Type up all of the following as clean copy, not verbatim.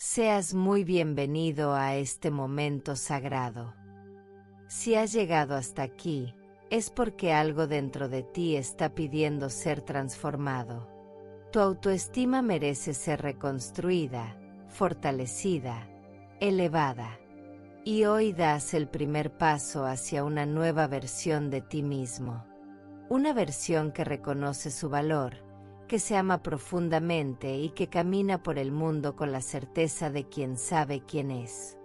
Seas muy bienvenido a este momento sagrado. Si has llegado hasta aquí, es porque algo dentro de ti está pidiendo ser transformado. Tu autoestima merece ser reconstruida, fortalecida, elevada. Y hoy das el primer paso hacia una nueva versión de ti mismo. Una versión que reconoce su valor, que se ama profundamente y que camina por el mundo con la certeza de quien sabe quién es.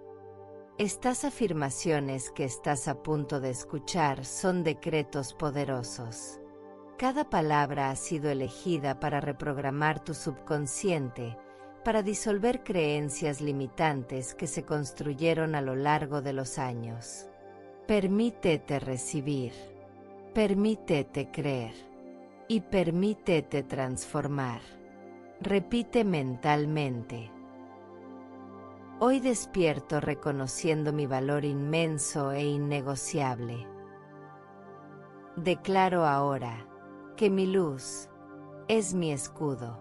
Estas afirmaciones que estás a punto de escuchar son decretos poderosos. Cada palabra ha sido elegida para reprogramar tu subconsciente, para disolver creencias limitantes que se construyeron a lo largo de los años. Permítete recibir, permítete creer y permítete transformar. Repite mentalmente. Hoy despierto reconociendo mi valor inmenso e innegociable. Declaro ahora que mi luz es mi escudo.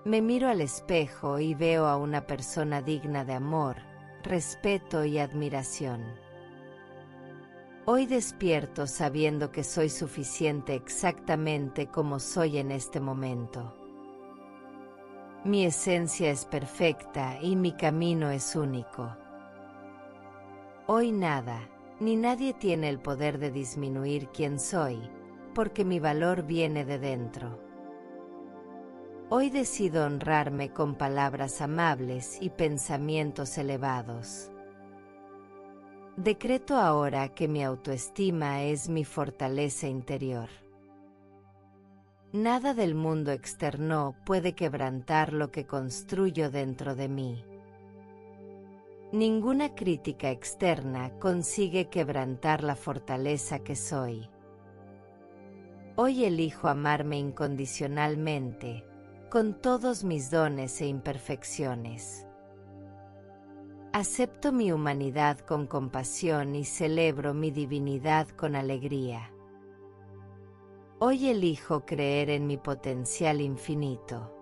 Me miro al espejo y veo a una persona digna de amor, respeto y admiración. Hoy despierto sabiendo que soy suficiente exactamente como soy en este momento. Mi esencia es perfecta y mi camino es único. Hoy nada, ni nadie tiene el poder de disminuir quién soy, porque mi valor viene de dentro. Hoy decido honrarme con palabras amables y pensamientos elevados. Decreto ahora que mi autoestima es mi fortaleza interior. Nada del mundo externo puede quebrantar lo que construyo dentro de mí. Ninguna crítica externa consigue quebrantar la fortaleza que soy. Hoy elijo amarme incondicionalmente, con todos mis dones e imperfecciones. Acepto mi humanidad con compasión y celebro mi divinidad con alegría. Hoy elijo creer en mi potencial infinito.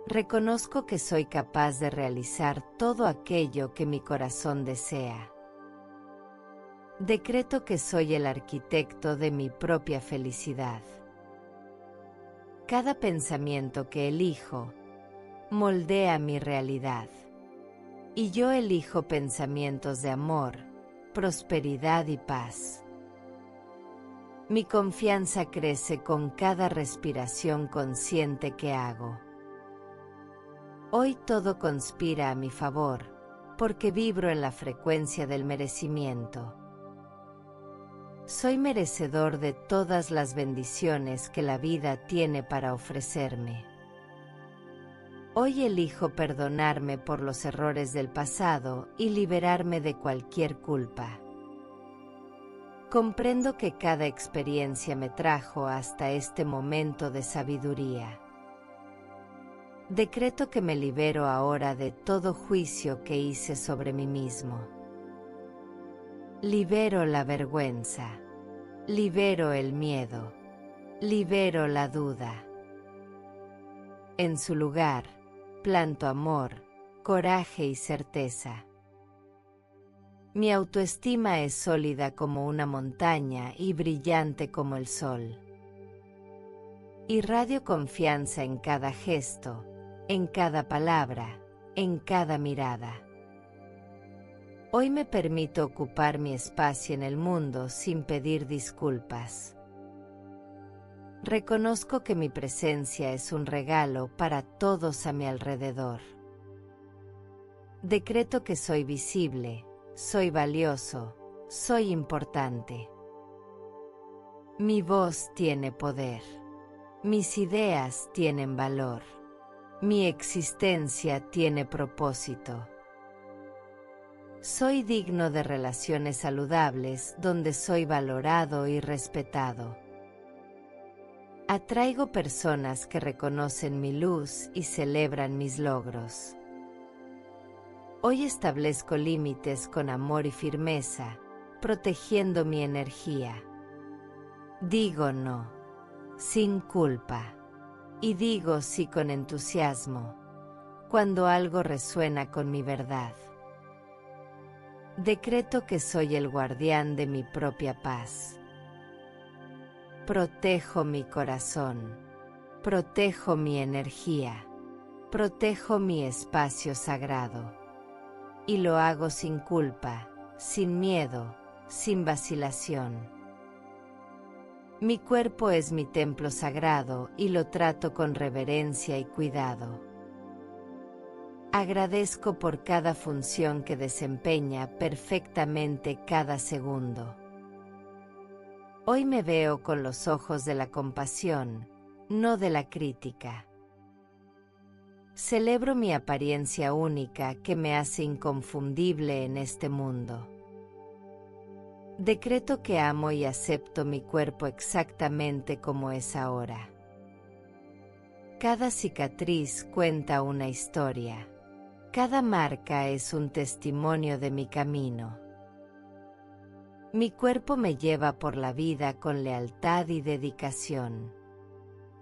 Reconozco que soy capaz de realizar todo aquello que mi corazón desea. Decreto que soy el arquitecto de mi propia felicidad. Cada pensamiento que elijo moldea mi realidad. Y yo elijo pensamientos de amor, prosperidad y paz. Mi confianza crece con cada respiración consciente que hago. Hoy todo conspira a mi favor, porque vibro en la frecuencia del merecimiento. Soy merecedor de todas las bendiciones que la vida tiene para ofrecerme. Hoy elijo perdonarme por los errores del pasado y liberarme de cualquier culpa. Comprendo que cada experiencia me trajo hasta este momento de sabiduría. Decreto que me libero ahora de todo juicio que hice sobre mí mismo. Libero la vergüenza. Libero el miedo. Libero la duda. En su lugar, planto amor, coraje y certeza. Mi autoestima es sólida como una montaña y brillante como el sol. Irradio confianza en cada gesto, en cada palabra, en cada mirada. Hoy me permito ocupar mi espacio en el mundo sin pedir disculpas. Reconozco que mi presencia es un regalo para todos a mi alrededor. Decreto que soy visible, soy valioso, soy importante. Mi voz tiene poder. Mis ideas tienen valor. Mi existencia tiene propósito. Soy digno de relaciones saludables donde soy valorado y respetado. Atraigo personas que reconocen mi luz y celebran mis logros. Hoy establezco límites con amor y firmeza, protegiendo mi energía. Digo no, sin culpa, y digo sí con entusiasmo, cuando algo resuena con mi verdad. Decreto que soy el guardián de mi propia paz. Protejo mi corazón. Protejo mi energía. Protejo mi espacio sagrado. Y lo hago sin culpa, sin miedo, sin vacilación. Mi cuerpo es mi templo sagrado y lo trato con reverencia y cuidado. Agradezco por cada función que desempeña perfectamente cada segundo. Hoy me veo con los ojos de la compasión, no de la crítica. Celebro mi apariencia única que me hace inconfundible en este mundo. Decreto que amo y acepto mi cuerpo exactamente como es ahora. Cada cicatriz cuenta una historia. Cada marca es un testimonio de mi camino. Mi cuerpo me lleva por la vida con lealtad y dedicación.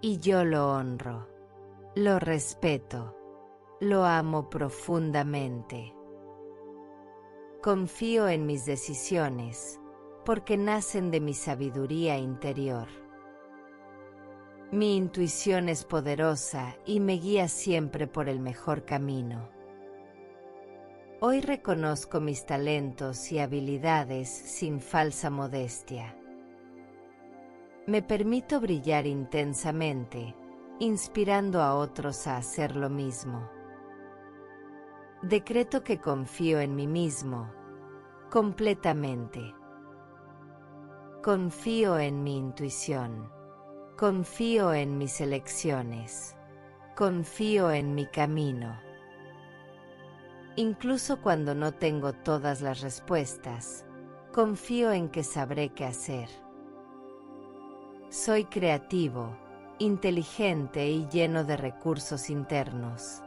Y yo lo honro, lo respeto, lo amo profundamente. Confío en mis decisiones, porque nacen de mi sabiduría interior. Mi intuición es poderosa y me guía siempre por el mejor camino. Hoy reconozco mis talentos y habilidades sin falsa modestia. Me permito brillar intensamente, inspirando a otros a hacer lo mismo. Decreto que confío en mí mismo, completamente. Confío en mi intuición. Confío en mis elecciones. Confío en mi camino. Incluso cuando no tengo todas las respuestas, confío en que sabré qué hacer. Soy creativo, inteligente y lleno de recursos internos.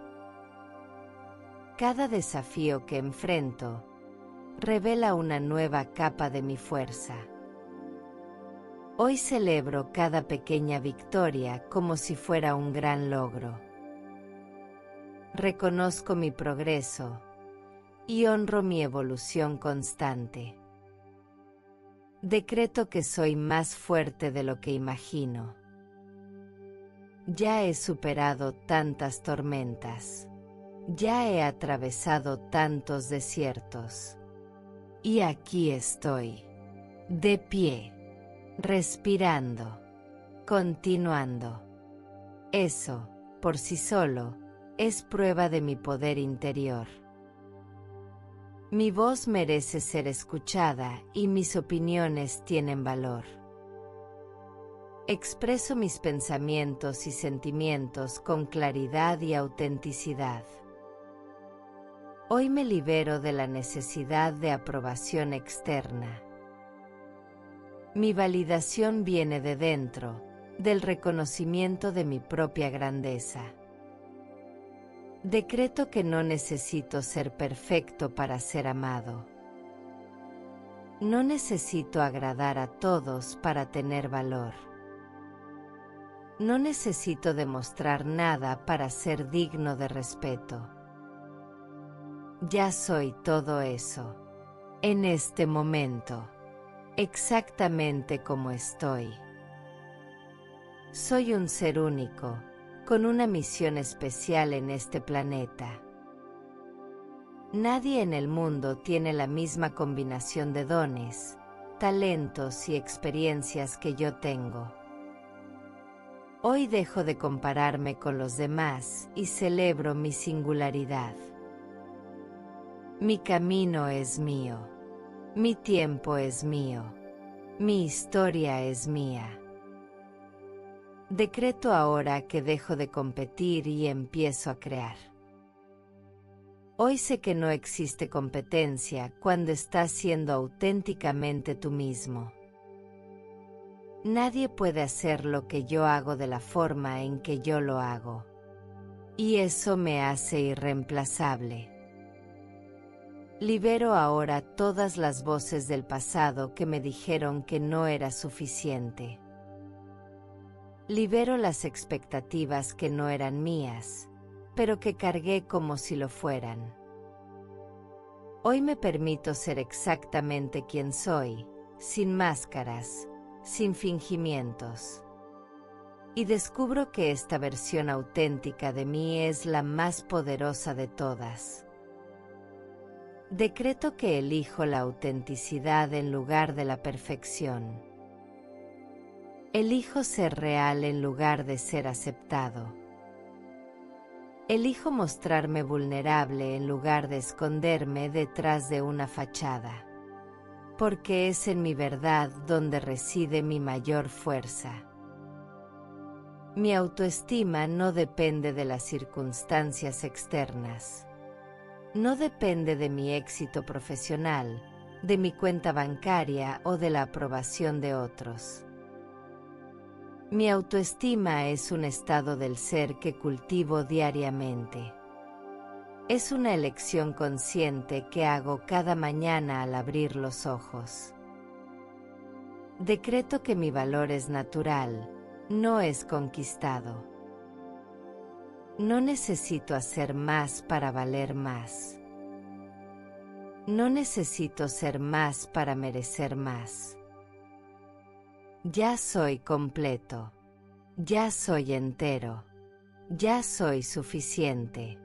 Cada desafío que enfrento revela una nueva capa de mi fuerza. Hoy celebro cada pequeña victoria como si fuera un gran logro. Reconozco mi progreso y honro mi evolución constante. Decreto que soy más fuerte de lo que imagino. Ya he superado tantas tormentas. Ya he atravesado tantos desiertos. Y aquí estoy, de pie, respirando, continuando. Eso, por sí solo, es prueba de mi poder interior. Mi voz merece ser escuchada y mis opiniones tienen valor. Expreso mis pensamientos y sentimientos con claridad y autenticidad. Hoy me libero de la necesidad de aprobación externa. Mi validación viene de dentro, del reconocimiento de mi propia grandeza. Decreto que no necesito ser perfecto para ser amado. No necesito agradar a todos para tener valor. No necesito demostrar nada para ser digno de respeto. Ya soy todo eso, en este momento, exactamente como estoy. Soy un ser único, con una misión especial en este planeta. Nadie en el mundo tiene la misma combinación de dones, talentos y experiencias que yo tengo. Hoy dejo de compararme con los demás y celebro mi singularidad. Mi camino es mío. Mi tiempo es mío. Mi historia es mía. Decreto ahora que dejo de competir y empiezo a crear. Hoy sé que no existe competencia cuando estás siendo auténticamente tú mismo. Nadie puede hacer lo que yo hago de la forma en que yo lo hago. Y eso me hace irreemplazable. Libero ahora todas las voces del pasado que me dijeron que no era suficiente. Libero las expectativas que no eran mías, pero que cargué como si lo fueran. Hoy me permito ser exactamente quien soy, sin máscaras, sin fingimientos. Y descubro que esta versión auténtica de mí es la más poderosa de todas. Decreto que elijo la autenticidad en lugar de la perfección. Elijo ser real en lugar de ser aceptado. Elijo mostrarme vulnerable en lugar de esconderme detrás de una fachada. Porque es en mi verdad donde reside mi mayor fuerza. Mi autoestima no depende de las circunstancias externas. No depende de mi éxito profesional, de mi cuenta bancaria o de la aprobación de otros. Mi autoestima es un estado del ser que cultivo diariamente. Es una elección consciente que hago cada mañana al abrir los ojos. Decreto que mi valor es natural, no es conquistado. No necesito hacer más para valer más. No necesito ser más para merecer más. Ya soy completo. Ya soy entero. Ya soy suficiente.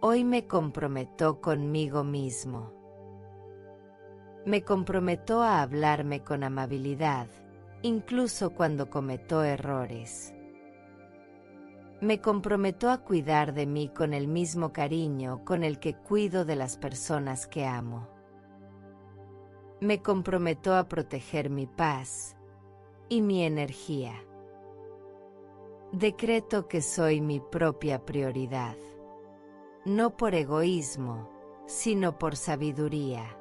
Hoy me comprometo conmigo mismo. Me comprometo a hablarme con amabilidad, incluso cuando cometo errores. Me comprometo a cuidar de mí con el mismo cariño con el que cuido de las personas que amo. Me comprometo a proteger mi paz y mi energía. Decreto que soy mi propia prioridad. No por egoísmo, sino por sabiduría.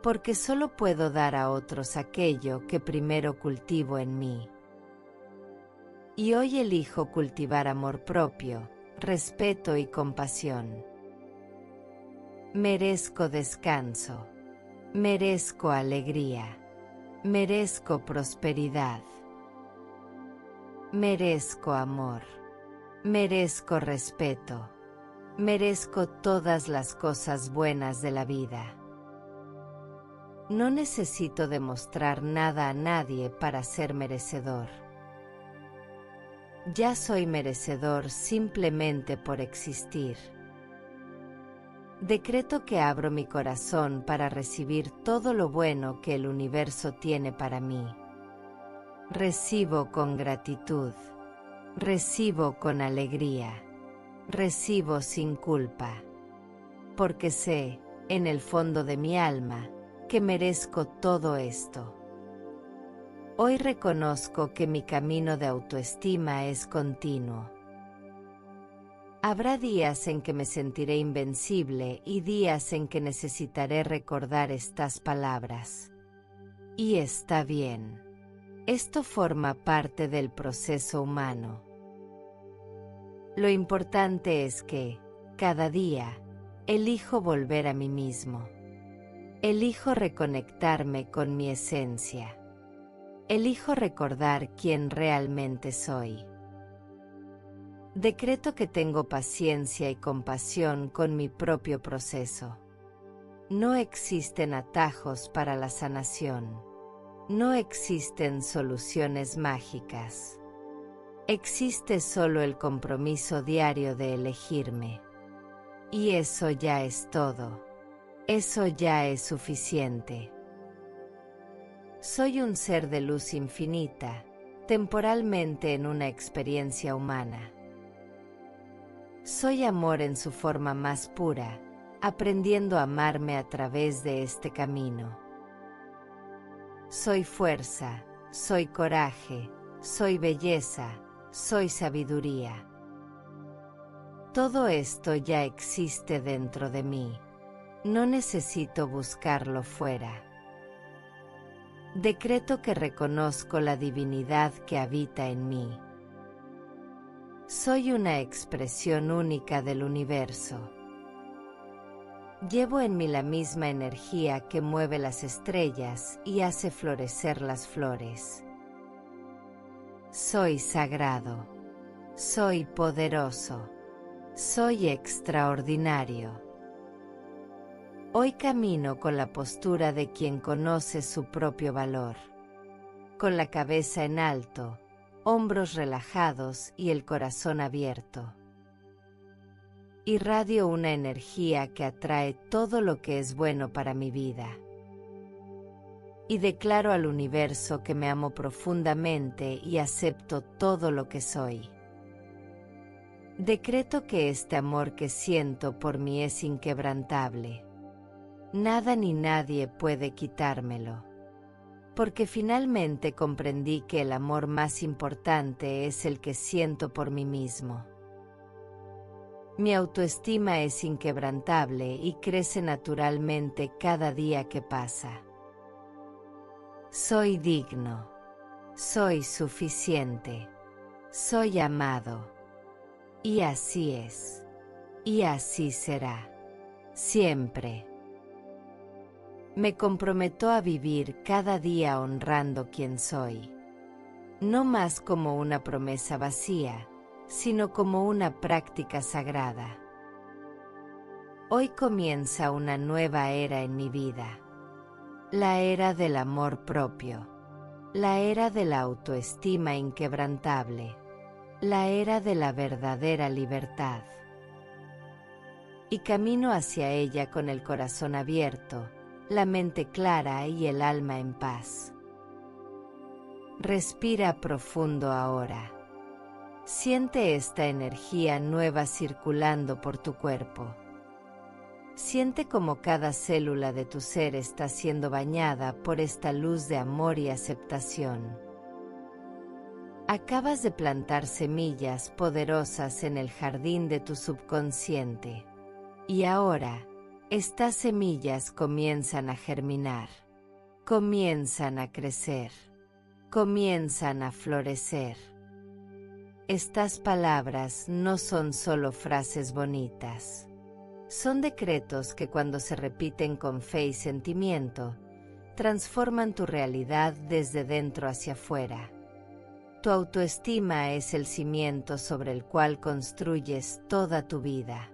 Porque solo puedo dar a otros aquello que primero cultivo en mí. Y hoy elijo cultivar amor propio, respeto y compasión. Merezco descanso. Merezco alegría. Merezco prosperidad. Merezco amor. Merezco respeto. Merezco todas las cosas buenas de la vida. No necesito demostrar nada a nadie para ser merecedor. Ya soy merecedor simplemente por existir. Decreto que abro mi corazón para recibir todo lo bueno que el universo tiene para mí. Recibo con gratitud. Recibo con alegría. Recibo sin culpa. Porque sé, en el fondo de mi alma, que merezco todo esto. Hoy reconozco que mi camino de autoestima es continuo. Habrá días en que me sentiré invencible y días en que necesitaré recordar estas palabras. Y está bien. Esto forma parte del proceso humano. Lo importante es que, cada día, elijo volver a mí mismo. Elijo reconectarme con mi esencia. Elijo recordar quién realmente soy. Decreto que tengo paciencia y compasión con mi propio proceso. No existen atajos para la sanación. No existen soluciones mágicas. Existe solo el compromiso diario de elegirme. Y eso ya es todo. Eso ya es suficiente. Soy un ser de luz infinita, temporalmente en una experiencia humana. Soy amor en su forma más pura, aprendiendo a amarme a través de este camino. Soy fuerza, soy coraje, soy belleza, soy sabiduría. Todo esto ya existe dentro de mí. No necesito buscarlo fuera. Decreto que reconozco la divinidad que habita en mí. Soy una expresión única del universo. Llevo en mí la misma energía que mueve las estrellas y hace florecer las flores. Soy sagrado. Soy poderoso. Soy extraordinario. Hoy camino con la postura de quien conoce su propio valor, con la cabeza en alto, hombros relajados y el corazón abierto. Irradio una energía que atrae todo lo que es bueno para mi vida. Y declaro al universo que me amo profundamente y acepto todo lo que soy. Decreto que este amor que siento por mí es inquebrantable. Nada ni nadie puede quitármelo. Porque finalmente comprendí que el amor más importante es el que siento por mí mismo. Mi autoestima es inquebrantable y crece naturalmente cada día que pasa. Soy digno. Soy suficiente. Soy amado. Y así es. Y así será. Siempre. Me comprometo a vivir cada día honrando quien soy. No más como una promesa vacía, sino como una práctica sagrada. Hoy comienza una nueva era en mi vida. La era del amor propio. La era de la autoestima inquebrantable. La era de la verdadera libertad. Y camino hacia ella con el corazón abierto, la mente clara y el alma en paz. Respira profundo ahora. Siente esta energía nueva circulando por tu cuerpo. Siente como cada célula de tu ser está siendo bañada por esta luz de amor y aceptación. Acabas de plantar semillas poderosas en el jardín de tu subconsciente. Y ahora, estas semillas comienzan a germinar, comienzan a crecer, comienzan a florecer. Estas palabras no son solo frases bonitas. Son decretos que cuando se repiten con fe y sentimiento, transforman tu realidad desde dentro hacia afuera. Tu autoestima es el cimiento sobre el cual construyes toda tu vida.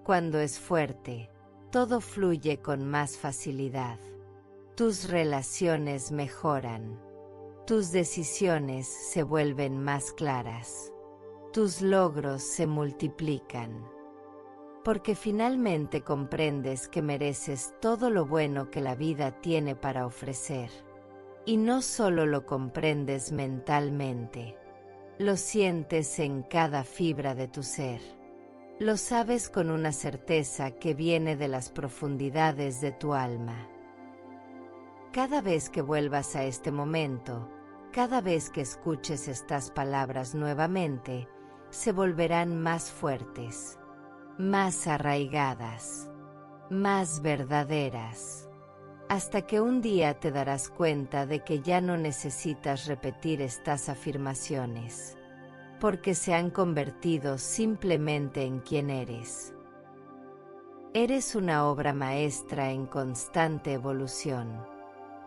Cuando es fuerte, todo fluye con más facilidad. Tus relaciones mejoran. Tus decisiones se vuelven más claras. Tus logros se multiplican. Porque finalmente comprendes que mereces todo lo bueno que la vida tiene para ofrecer. Y no solo lo comprendes mentalmente. Lo sientes en cada fibra de tu ser. Lo sabes con una certeza que viene de las profundidades de tu alma. Cada vez que vuelvas a este momento, cada vez que escuches estas palabras nuevamente, se volverán más fuertes, más arraigadas, más verdaderas, hasta que un día te darás cuenta de que ya no necesitas repetir estas afirmaciones, porque se han convertido simplemente en quien eres. Eres una obra maestra en constante evolución.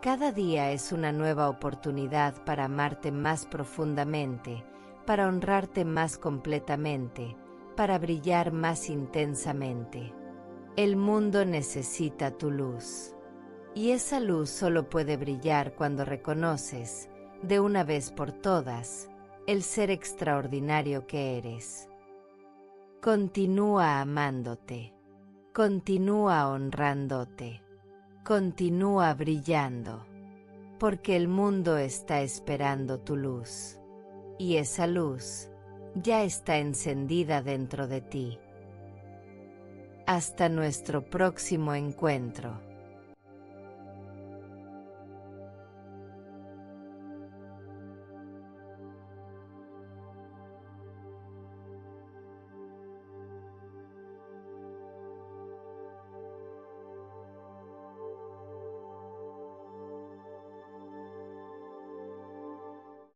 Cada día es una nueva oportunidad para amarte más profundamente, para honrarte más completamente, para brillar más intensamente. El mundo necesita tu luz. Y esa luz solo puede brillar cuando reconoces, de una vez por todas, el ser extraordinario que eres. Continúa amándote. Continúa honrándote. Continúa brillando. Porque el mundo está esperando tu luz. Y esa luz ya está encendida dentro de ti. Hasta nuestro próximo encuentro.